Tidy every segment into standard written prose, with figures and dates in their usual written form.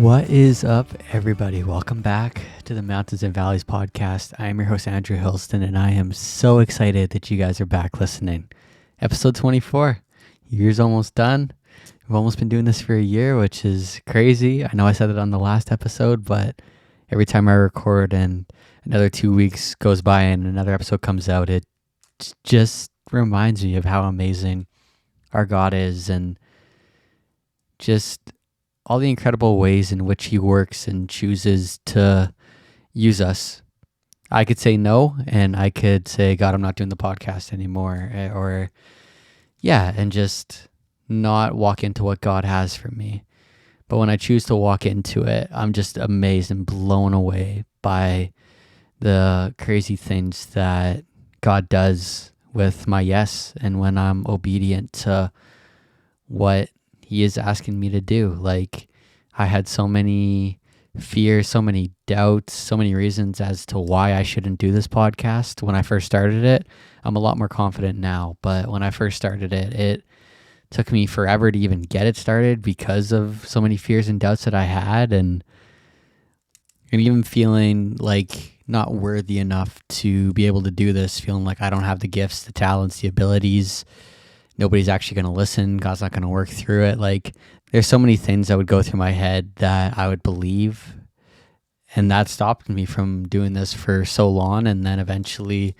What is up, everybody? Welcome back to the Mountains and Valleys podcast. I am your host, Andrew Hilston, and I am so excited that you guys are back listening. Episode 24. Year's almost done. We've almost been doing this for a year, which is crazy. I know I said it on the last episode, but every time I record and another 2 weeks goes by and another episode comes out, it just reminds me of how amazing our God is and just all the incredible ways in which he works and chooses to use us. I could say no, and I could say, God, I'm not doing the podcast anymore, and just not walk into what God has for me. But when I choose to walk into it, I'm just amazed and blown away by the crazy things that God does with my yes, and when I'm obedient to what he is asking me to do. Like, I had so many fears, so many doubts, so many reasons as to why I shouldn't do this podcast when I first started it. I'm a lot more confident now, but when I first started it, it took me forever to even get it started because of so many fears and doubts that I had, and even feeling like not worthy enough to be able to do this, feeling like I don't have the gifts, the talents, the abilities. Nobody's actually going to listen. God's not going to work through it. Like, there's so many things that would go through my head that I would believe, and that stopped me from doing this for so long. And then eventually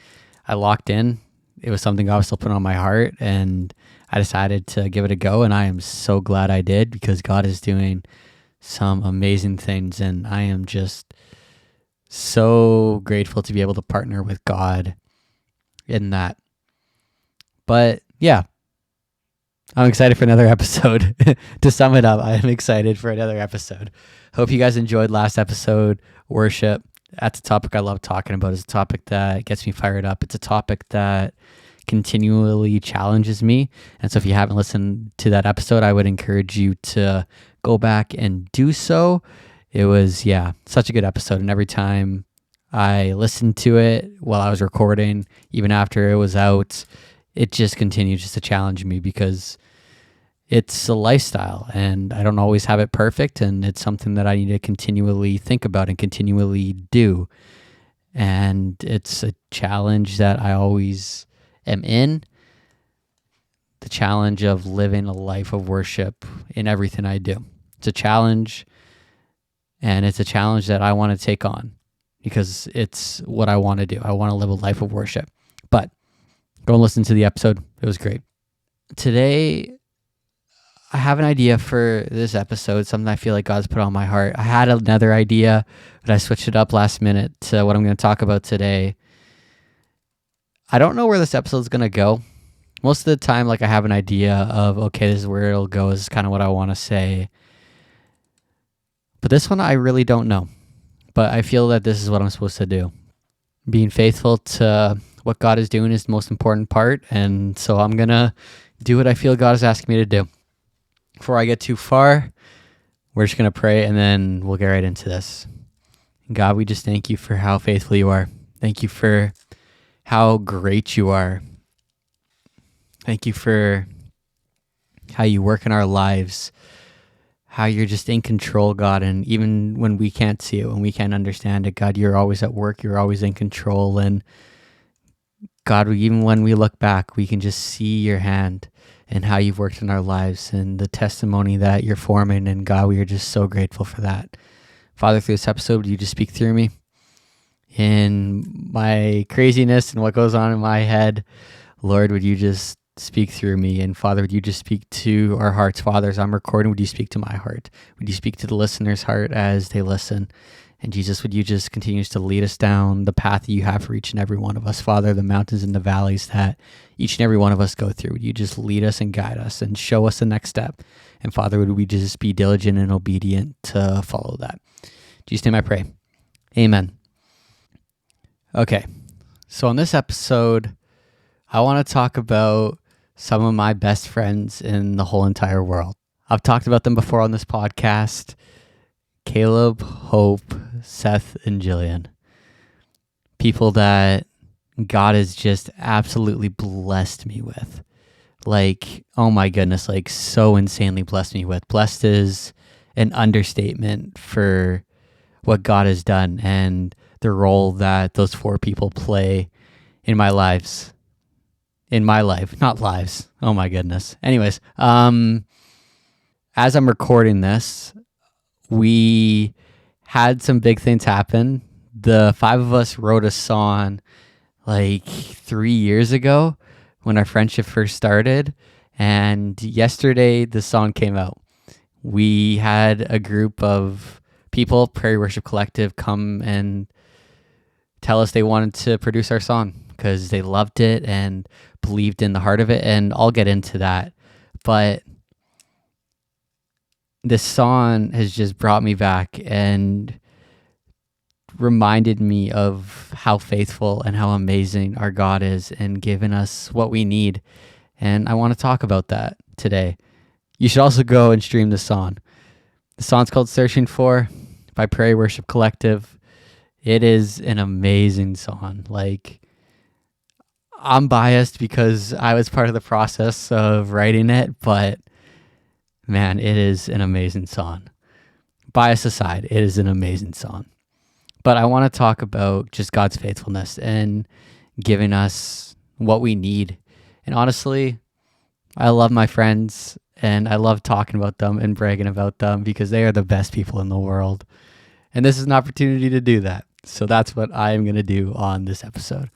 I locked in. It was something God was still putting on my heart, and I decided to give it a go. And I am so glad I did, because God is doing some amazing things, and I am just so grateful to be able to partner with God in that. But yeah, I'm excited for another episode. To sum it up, I am excited for another episode. Hope you guys enjoyed last episode, worship. That's a topic I love talking about. It's a topic that gets me fired up. It's a topic that continually challenges me. And so if you haven't listened to that episode, I would encourage you to go back and do so. It was, such a good episode. And every time I listened to it while I was recording, even after it was out, it just continues just to challenge me, because it's a lifestyle and I don't always have it perfect, and it's something that I need to continually think about and continually do. And it's a challenge that I always am in, the challenge of living a life of worship in everything I do. It's a challenge, and it's a challenge that I want to take on because it's what I want to do. I want to live a life of worship. But go and listen to the episode. It was great. Today, I have an idea for this episode, something I feel like God's put on my heart. I had another idea, but I switched it up last minute to what I'm going to talk about today. I don't know where this episode is going to go. Most of the time, I have an idea of, okay, this is where it'll go. This is kind of what I want to say. But this one, I really don't know. But I feel that this is what I'm supposed to do. Being faithful to what God is doing is the most important part, and so I'm going to do what I feel God is asking me to do. Before I get too far, we're just going to pray, and then we'll get right into this. God, we just thank you for how faithful you are. Thank you for how great you are. Thank you for how you work in our lives, how you're just in control, God, and even when we can't see it, when we can't understand it, God, you're always at work, you're always in control, and God, even when we look back, we can just see your hand and how you've worked in our lives and the testimony that you're forming. And God, we are just so grateful for that. Father, through this episode, would you just speak through me in my craziness and what goes on in my head? Lord, would you just speak through me? And Father, would you just speak to our hearts? Father, as I'm recording, would you speak to my heart? Would you speak to the listener's heart as they listen? And Jesus, would you just continue to lead us down the path that you have for each and every one of us? Father, the mountains and the valleys that each and every one of us go through, would you just lead us and guide us and show us the next step? And Father, would we just be diligent and obedient to follow that? In Jesus' name I pray. Amen. Okay, so on this episode, I want to talk about some of my best friends in the whole entire world. I've talked about them before on this podcast. Caleb, Hope, Seth, and Jillian. People that God has just absolutely blessed me with. Like, oh my goodness, like so insanely blessed me with. Blessed is an understatement for what God has done and the role that those 4 people play in my lives. In my life, not lives. Oh my goodness. Anyways, as I'm recording this, we had some big things happen. The 5 of us wrote a song like 3 years ago when our friendship first started. And yesterday, the song came out. We had a group of people, Prairie Worship Collective, come and tell us they wanted to produce our song because they loved it and believed in the heart of it. And I'll get into that. But this song has just brought me back and reminded me of how faithful and how amazing our God is and giving us what we need. And I want to talk about that today. You should also go and stream the song. The song's called Searching For by Prairie Worship Collective. It is an amazing song. Like, I'm biased because I was part of the process of writing it, but man, it is an amazing song. Bias aside, it is an amazing song. But I want to talk about just God's faithfulness and giving us what we need. And honestly, I love my friends and I love talking about them and bragging about them because they are the best people in the world. And this is an opportunity to do that. So that's what I am going to do on this episode.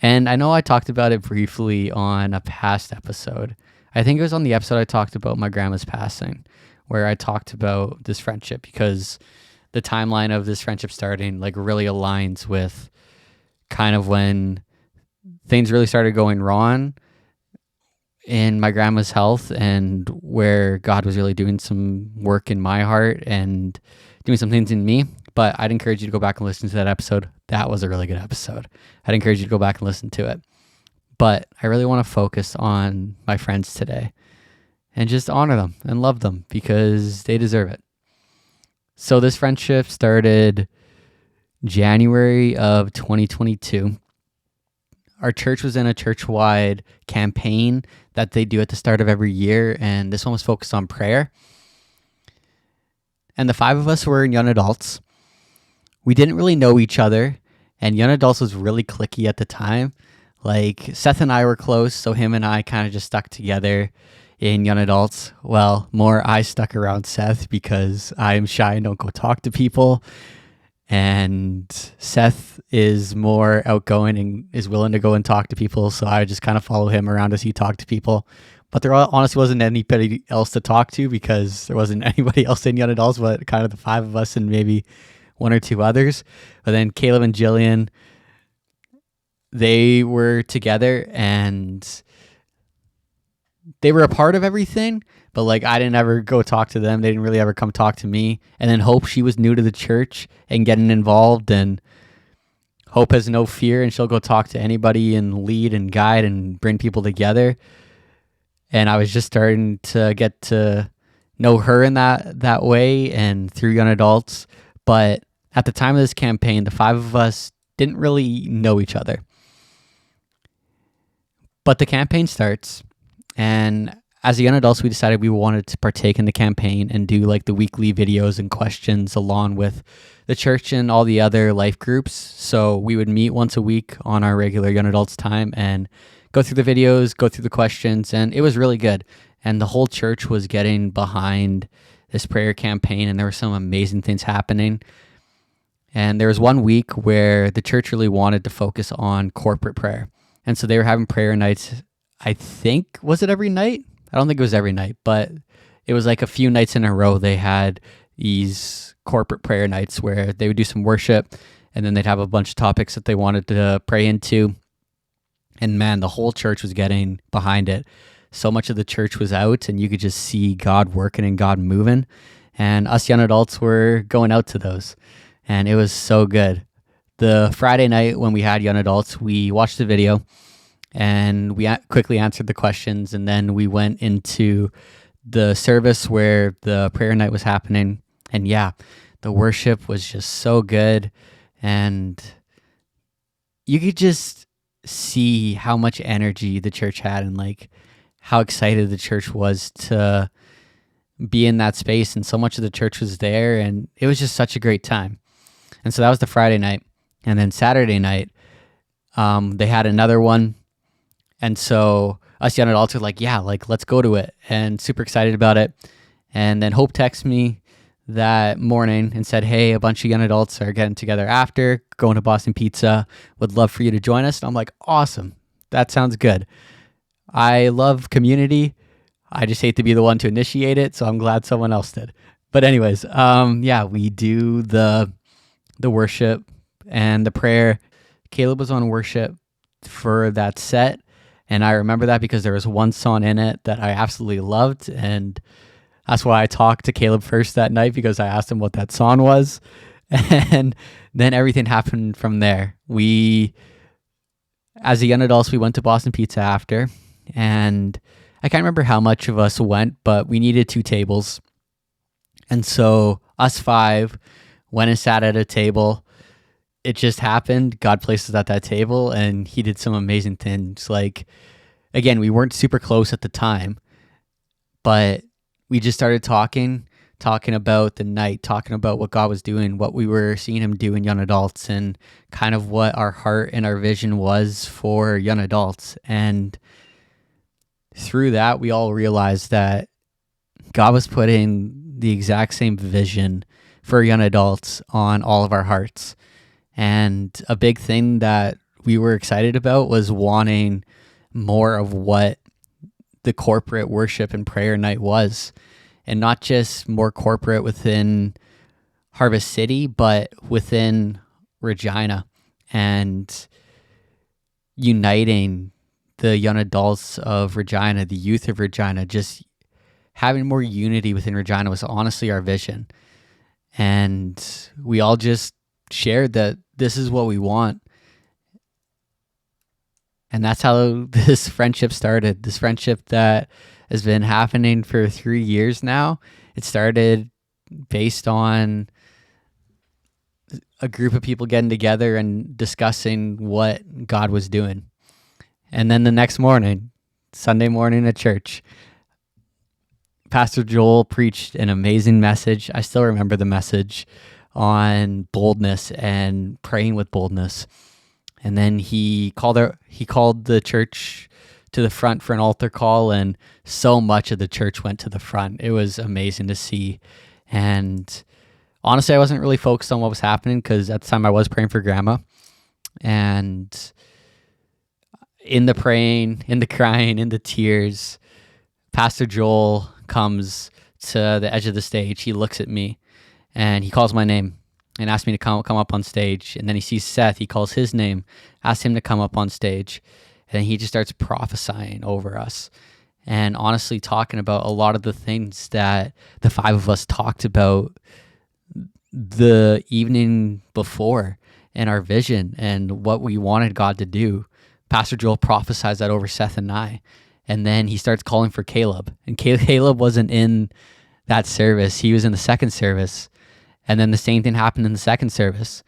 And I know I talked about it briefly on a past episode. I think it was on the episode I talked about my grandma's passing, where I talked about this friendship because the timeline of this friendship starting like really aligns with kind of when things really started going wrong in my grandma's health and where God was really doing some work in my heart and doing some things in me. But I'd encourage you to go back and listen to that episode. That was a really good episode. I'd encourage you to go back and listen to it. But I really want to focus on my friends today and just honor them and love them because they deserve it. So this friendship started January of 2022. Our church was in a church-wide campaign that they do at the start of every year, and this one was focused on prayer. And the 5 of us were in young adults. We didn't really know each other, and young adults was really cliquey at the time. Like, Seth and I were close, so him and I kind of just stuck together in young adults. Well, more I stuck around Seth because I'm shy and don't go talk to people. And Seth is more outgoing and is willing to go and talk to people. So I just kind of follow him around as he talked to people. But there honestly wasn't anybody else to talk to because there wasn't anybody else in young adults, but kind of the 5 of us and maybe 1 or 2 others. But then Caleb and Jillian, they were together and they were a part of everything, but like I didn't ever go talk to them. They didn't really ever come talk to me. And then Hope, she was new to the church and getting involved, and Hope has no fear and she'll go talk to anybody and lead and guide and bring people together. And I was just starting to get to know her in that way and through young adults. But at the time of this campaign, the 5 of us didn't really know each other. But the campaign starts, and as young adults, we decided we wanted to partake in the campaign and do like the weekly videos and questions along with the church and all the other life groups. So we would meet once a week on our regular young adults time and go through the videos, go through the questions, and it was really good. And the whole church was getting behind this prayer campaign, and there were some amazing things happening. And there was one week where the church really wanted to focus on corporate prayer. And so they were having prayer nights, I think, was it every night? I don't think it was every night, but it was like a few nights in a row they had these corporate prayer nights where they would do some worship and then they'd have a bunch of topics that they wanted to pray into. And man, the whole church was getting behind it. So much of the church was out and you could just see God working and God moving. And us young adults were going out to those. And it was so good. The Friday night when we had young adults, we watched the video and we quickly answered the questions. And then we went into the service where the prayer night was happening. And yeah, the worship was just so good. And you could just see how much energy the church had and like how excited the church was to be in that space, and so much of the church was there, and it was just such a great time. And so that was the Friday night. And then Saturday night, they had another one. And so us young adults were like, yeah, like, let's go to it, and super excited about it. And then Hope texted me that morning and said, hey, a bunch of young adults are getting together after, going to Boston Pizza. Would love for you to join us. And I'm like, awesome. That sounds good. I love community. I just hate to be the one to initiate it, so I'm glad someone else did. But anyways, yeah, we do the worship and the prayer. Caleb was on worship for that set, and I remember that because there was one song in it that I absolutely loved, and that's why I talked to Caleb first that night, because I asked him what that song was, and then everything happened from there. We, as the young adults, we went to Boston Pizza after, and I can't remember how much of us went, but we needed 2 tables. And so us 5 went and sat at a table. It just happened. God placed us at that table, and he did some amazing things. Like, again, we weren't super close at the time, but we just started talking about the night, talking about what God was doing, what we were seeing him do in young adults, and kind of what our heart and our vision was for young adults. And through that, we all realized that God was putting the exact same vision for young adults on all of our hearts. And a big thing that we were excited about was wanting more of what the corporate worship and prayer night was. And not just more corporate within Harvest City, but within Regina, and uniting the young adults of Regina, the youth of Regina. Just having more unity within Regina was honestly our vision. And we all just shared that this is what we want. And that's how this friendship started. This friendship that has been happening for 3 years now. It started based on a group of people getting together and discussing what God was doing. And then the next morning, Sunday morning at church, Pastor Joel preached an amazing message. I still remember the message on boldness and praying with boldness. And then he called the church to the front for an altar call, and so much of the church went to the front. It was amazing to see. And honestly, I wasn't really focused on what was happening, because at the time I was praying for Grandma. And in the praying, in the crying, in the tears, Pastor Joel comes to the edge of the stage. He looks at me and he calls my name and asks me to come up on stage. And then he sees Seth. He calls his name, asks him to come up on stage. And then he just starts prophesying over us, and honestly talking about a lot of the things that the 5 of us talked about the evening before, and our vision and what we wanted God to do. Pastor Joel prophesies that over Seth and I. And then he starts calling for Caleb. And Caleb wasn't in that service. He was in the second service. And then the same thing happened in the second service.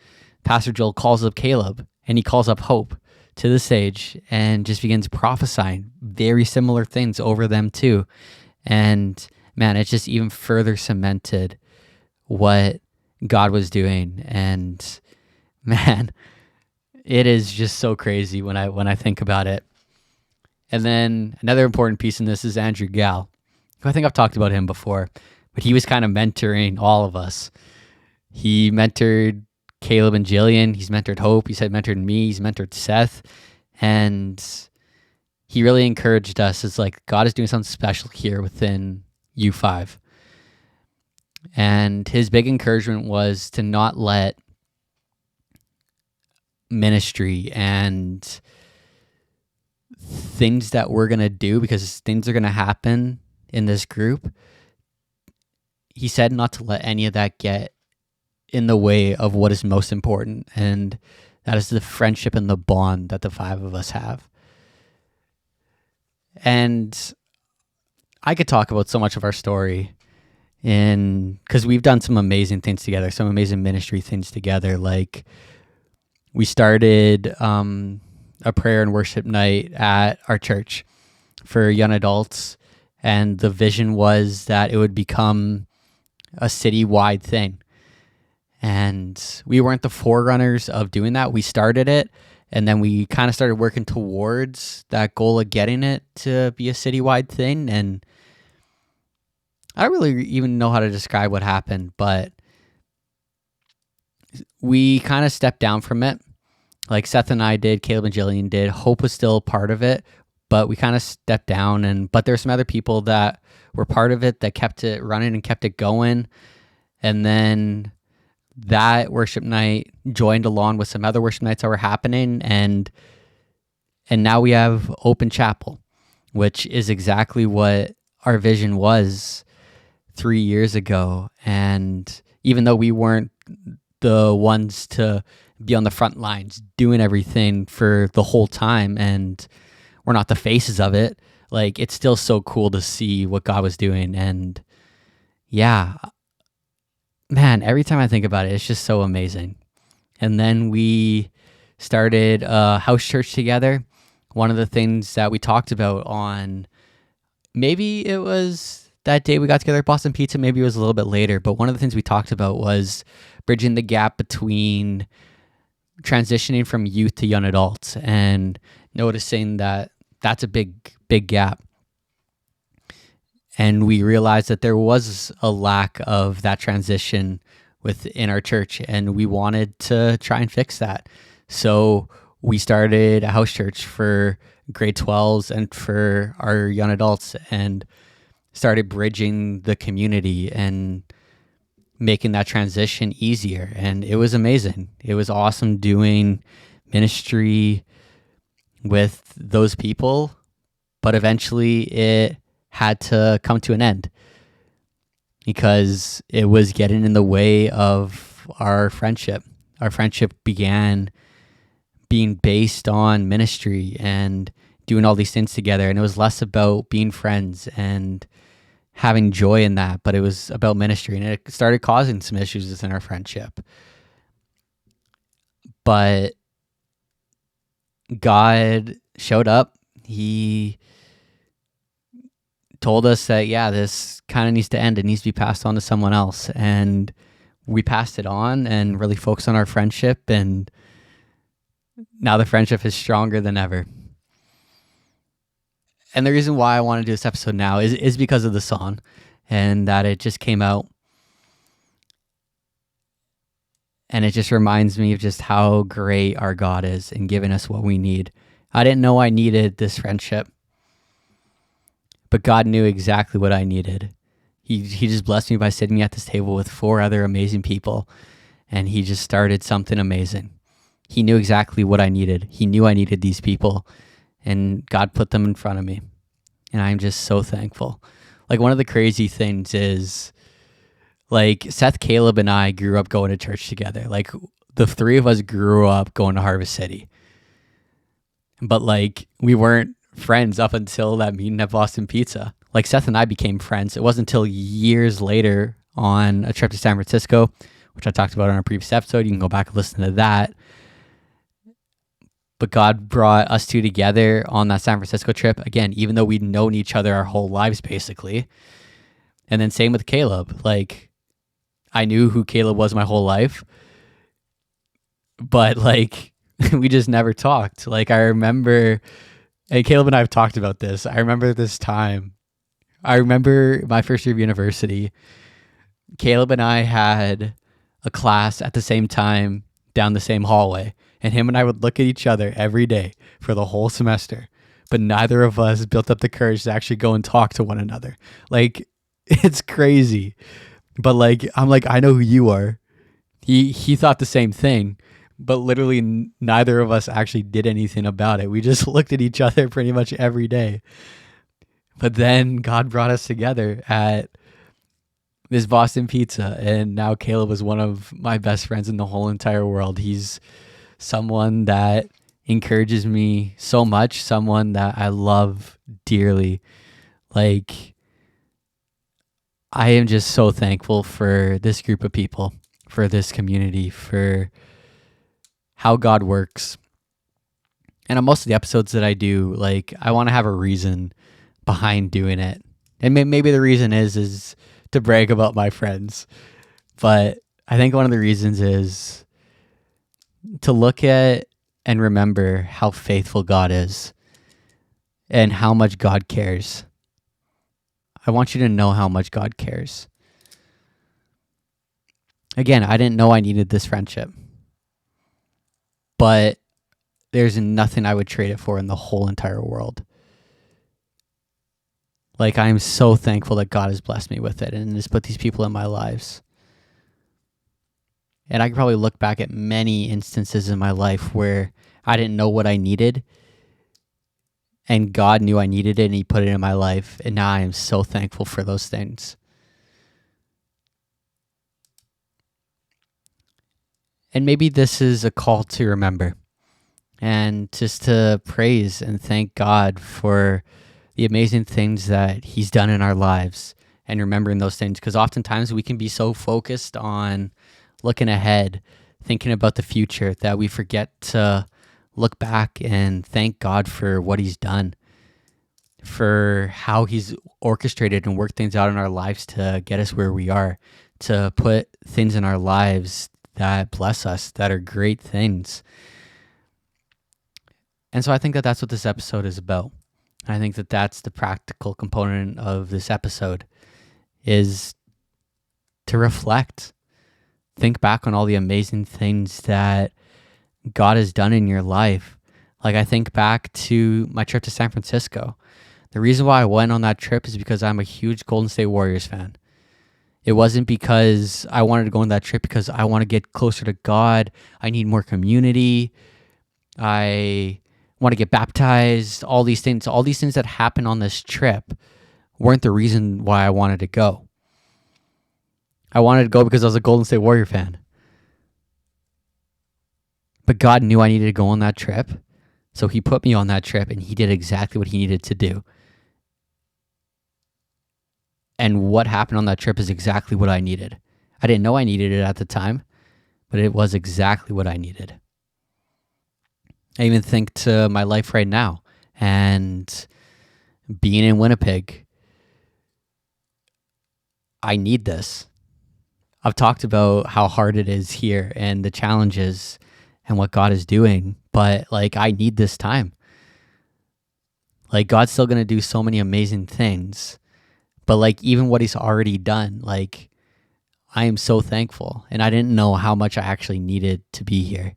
Pastor Joel calls up Caleb, and he calls up Hope to the stage and just begins prophesying very similar things over them too. And man, it just even further cemented what God was doing. And man, it is just so crazy when I think about it. And then another important piece in this is Andrew Gall, who I think I've talked about him before, but he was kind of mentoring all of us. He mentored Caleb and Jillian. He's mentored Hope. He's mentored me. He's mentored Seth. And he really encouraged us. It's like, God is doing something special here within U5. And his big encouragement was to not let ministry and things that we're going to do, because things are going to happen in this group. He said not to let any of that get in the way of what is most important, and that is the friendship and the bond that the 5 of us have. And I could talk about so much of our story, because we've done some amazing things together, some amazing ministry things together. Like, we started a prayer and worship night at our church for young adults, And the vision was that it would become a citywide thing. And we weren't the forerunners of doing that. We started it, and then we kind of started working towards that goal of getting it to be a citywide thing. And I don't really even know how to describe what happened, but we kind of stepped down from it. Like Seth and I did, Caleb and Jillian did. Hope was still part of it, but we kind of stepped down. But there were some other people that were part of it that kept it running and kept it going. And then that worship night joined along with some other worship nights that were happening, and now we have Open Chapel, which is exactly what our vision was 3 years ago. And even though we weren't the ones to be on the front lines doing everything for the whole time, and we're not the faces of it, like, it's still so cool to see what God was doing. And yeah, man, every time I think about it, it's just so amazing. And then we started a house church together. One of the things that we talked about on, maybe it was that day we got together at Boston Pizza, maybe it was a little bit later, but one of the things we talked about was bridging the gap between transitioning from youth to young adults, and noticing that that's a big gap. And we realized that there was a lack of that transition within our church, and we wanted to try and fix that. So we started a house church for grade 12s and for our young adults, and started bridging the community and making that transition easier. And it was amazing. It was awesome doing ministry with those people, but eventually it had to come to an end because it was getting in the way of our friendship. Our friendship began being based on ministry and doing all these things together, and it was less about being friends and having joy in that, but it was about ministry, and it started causing some issues within our friendship. But God showed up. He told us that, yeah, this kind of needs to end. It needs to be passed on to someone else. And we passed it on and really focused on our friendship. And now the friendship is stronger than ever. And the reason why I want to do this episode now is because of the song, and that it just came out. And it just reminds me of just how great our God is in giving us what we need. I didn't know I needed this friendship, but God knew exactly what I needed. He just blessed me by sitting me at this table with 4 other amazing people, and he just started something amazing. He knew exactly what I needed. He knew I needed these people, and God put them in front of me. And I'm just so thankful. Like, one of the crazy things is, like, Seth, Caleb, and I grew up going to church together. Like, the 3 of us grew up going to Harvest City. But, like, we weren't friends up until that meeting at Boston Pizza. Like, Seth and I became friends. It wasn't until years later on a trip to San Francisco, which I talked about on a previous episode. You can go back and listen to that. But God brought us 2 together on that San Francisco trip. Again, even though we'd known each other our whole lives, basically. And then same with Caleb. Like, I knew who Caleb was my whole life, but, like, we just never talked. Like, I remember, and Caleb and I have talked about this. I remember this time. I remember my first year of university. Caleb and I had a class at the same time down the same hallway, and him and I would look at each other every day for the whole semester, but neither of us built up the courage to actually go and talk to one another. Like, it's crazy. But, like, I'm like, I know who you are. He thought the same thing, but literally neither of us actually did anything about it. We just looked at each other pretty much every day. But then God brought us together at this Boston Pizza, and now Caleb is one of my best friends in the whole entire world. He's someone that encourages me so much, someone that I love dearly. Like, I am just so thankful for this group of people, for this community, for how God works. And on most of the episodes that I do, like, I want to have a reason behind doing it. And maybe the reason is to brag about my friends. But I think one of the reasons is to look at and remember how faithful God is and how much God cares. I want you to know how much God cares. Again, I didn't know I needed this friendship, but there's nothing I would trade it for in the whole entire world. Like, I am so thankful that God has blessed me with it and has put these people in my lives. And I can probably look back at many instances in my life where I didn't know what I needed, and God knew I needed it and he put it in my life. And now I am so thankful for those things. And maybe this is a call to remember and just to praise and thank God for the amazing things that he's done in our lives and remembering those things. Because oftentimes we can be so focused on looking ahead, thinking about the future, that we forget to look back and thank God for what he's done, for how he's orchestrated and worked things out in our lives to get us where we are, to put things in our lives that bless us, that are great things. And so I think that that's what this episode is about. I think that that's the practical component of this episode, is to reflect. Think back on all the amazing things that God has done in your life. Like, I think back to my trip to San Francisco. The reason why I went on that trip is because I'm a huge Golden State Warriors fan. It wasn't because I wanted to go on that trip because I want to get closer to God. I need more community. I want to get baptized. All these things that happened on this trip weren't the reason why I wanted to go. I wanted to go because I was a Golden State Warrior fan. But God knew I needed to go on that trip. So he put me on that trip and he did exactly what he needed to do. And what happened on that trip is exactly what I needed. I didn't know I needed it at the time, but it was exactly what I needed. I even think to my life right now and being in Winnipeg. I need this. I've talked about how hard it is here and the challenges and what God is doing, but like, I need this time. Like, God's still going to do so many amazing things, but like, even what he's already done, like, I am so thankful. And I didn't know how much I actually needed to be here,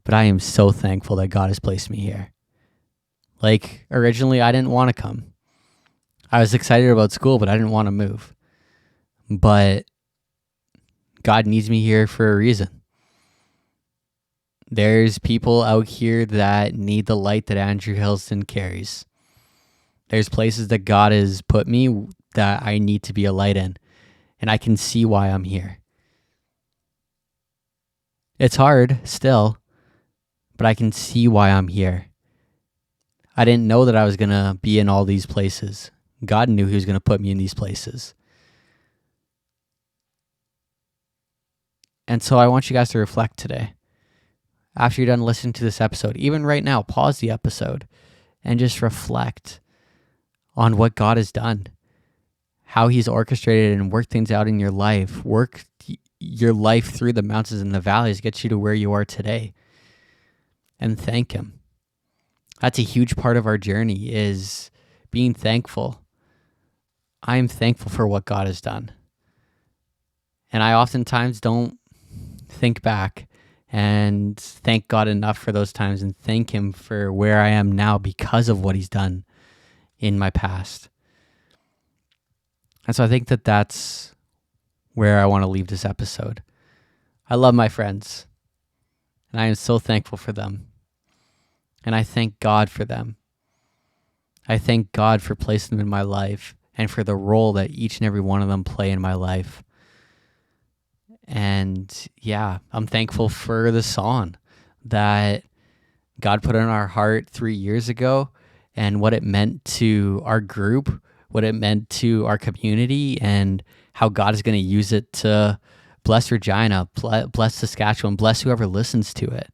but I am so thankful that God has placed me here. Like, originally I didn't want to come. I was excited about school, but I didn't want to move. But God needs me here for a reason. There's people out here that need the light that Andrew Hillston carries. There's places that God has put me that I need to be a light in, and I can see why I'm here. It's hard still, but I can see why I'm here. I didn't know that I was going to be in all these places. God knew he was going to put me in these places. And so I want you guys to reflect today. After you're done listening to this episode, even right now, pause the episode and just reflect on what God has done, how he's orchestrated and worked things out in your life, worked your life through the mountains and the valleys, gets you to where you are today, and thank him. That's a huge part of our journey, is being thankful. I'm thankful for what God has done. And I oftentimes don't think back and thank God enough for those times and thank him for where I am now because of what he's done in my past. And so I think that that's where I want to leave this episode. I love my friends, and I am so thankful for them. And I thank God for them. I thank God for placing them in my life and for the role that each and every one of them play in my life. And yeah, I'm thankful for the song that God put in our heart 3 years ago and what it meant to our group, what it meant to our community, and how God is going to use it to bless Regina, bless Saskatchewan, bless whoever listens to it.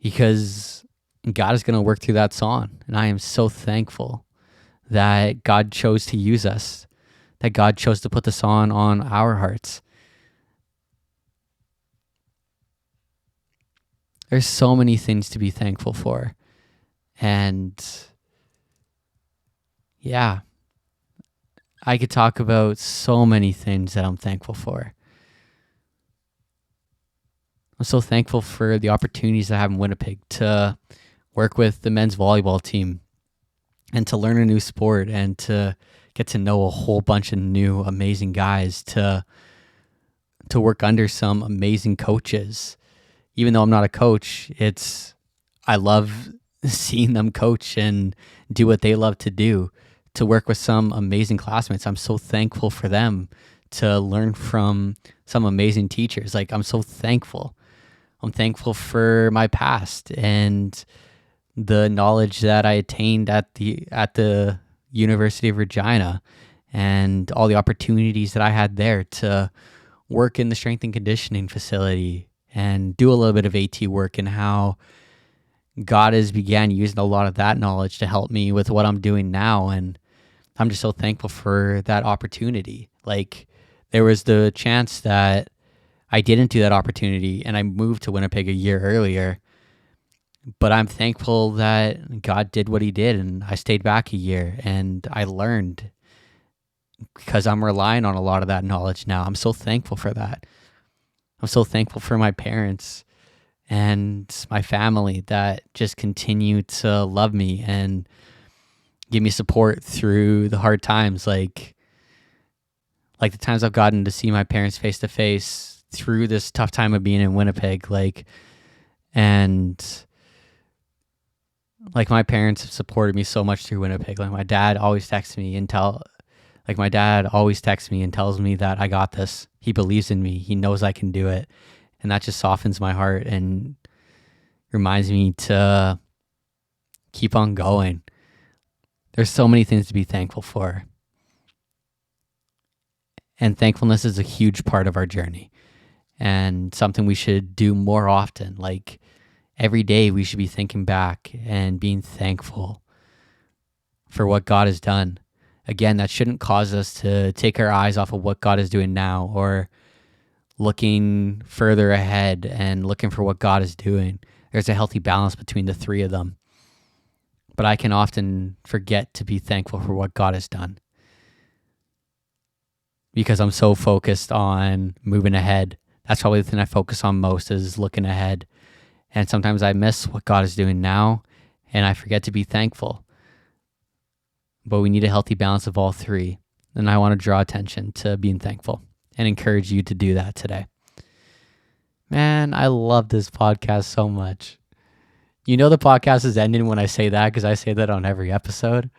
Because God is going to work through that song. And I am so thankful that God chose to use us, that God chose to put this on our hearts. There's so many things to be thankful for. And yeah, I could talk about so many things that I'm thankful for. I'm so thankful for the opportunities I have in Winnipeg to work with the men's volleyball team and to learn a new sport and to get to know a whole bunch of new amazing guys, to work under some amazing coaches. Even though I'm not a coach, I love seeing them coach and do what they love to do, to work with some amazing classmates. I'm so thankful for them, to learn from some amazing teachers. Like, I'm so thankful. I'm thankful for my past and the knowledge that I attained at the University of Regina and all the opportunities that I had there to work in the strength and conditioning facility and do a little bit of AT work, and how God has began using a lot of that knowledge to help me with what I'm doing now. And I'm just so thankful for that opportunity. Like, there was the chance that I didn't do that opportunity and I moved to Winnipeg a year earlier, but I'm thankful that God did what he did and I stayed back a year and I learned, because I'm relying on a lot of that knowledge now. I'm so thankful for that. I'm so thankful for my parents and my family that just continue to love me and give me support through the hard times. Like the times I've gotten to see my parents face to face through this tough time of being in Winnipeg, and my parents have supported me so much through Winnipeg. Like, my dad always texts me and tells me that I got this. He believes in me. He knows I can do it. And that just softens my heart and reminds me to keep on going. There's so many things to be thankful for. And thankfulness is a huge part of our journey and something we should do more often. Like, every day we should be thinking back and being thankful for what God has done. Again, that shouldn't cause us to take our eyes off of what God is doing now, or looking further ahead and looking for what God is doing. There's a healthy balance between the three of them. But I can often forget to be thankful for what God has done, because I'm so focused on moving ahead. That's probably the thing I focus on most, is looking ahead. And sometimes I miss what God is doing now and I forget to be thankful. But we need a healthy balance of all three. And I want to draw attention to being thankful and encourage you to do that today. Man, I love this podcast so much. You know, the podcast is ending when I say that, because I say that on every episode.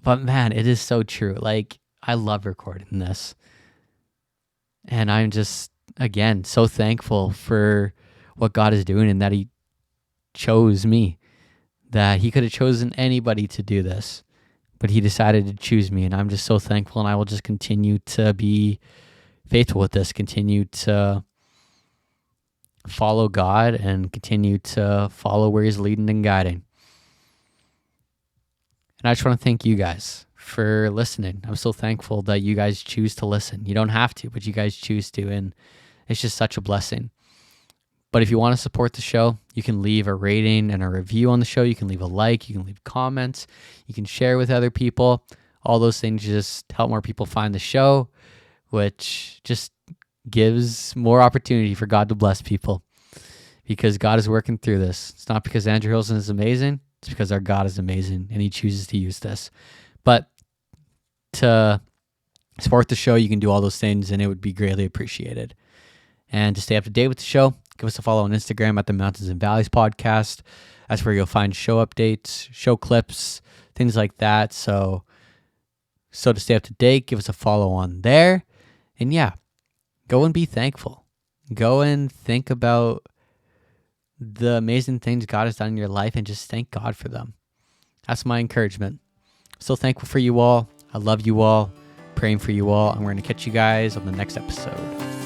But man, it is so true. Like, I love recording this. And I'm just, again, so thankful for what God is doing and that he chose me, that he could have chosen anybody to do this, but he decided to choose me. And I'm just so thankful. And I will just continue to be faithful with this, continue to follow God and continue to follow where he's leading and guiding. And I just want to thank you guys for listening. I'm so thankful that you guys choose to listen. You don't have to, but you guys choose to. And it's just such a blessing. But if you want to support the show, you can leave a rating and a review on the show. You can leave a like. You can leave comments. You can share with other people. All those things just help more people find the show, which just gives more opportunity for God to bless people, because God is working through this. It's not because Andrew Hilson is amazing. It's because our God is amazing and he chooses to use this. But to support the show, you can do all those things and it would be greatly appreciated. And to stay up to date with the show, give us a follow on Instagram at the Mountains and Valleys Podcast. That's where you'll find show updates, show clips, things like that. So to stay up to date, give us a follow on there. And yeah, go and be thankful. Go and think about the amazing things God has done in your life and just thank God for them. That's my encouragement. So thankful for you all. I love you all. Praying for you all. And we're going to catch you guys on the next episode.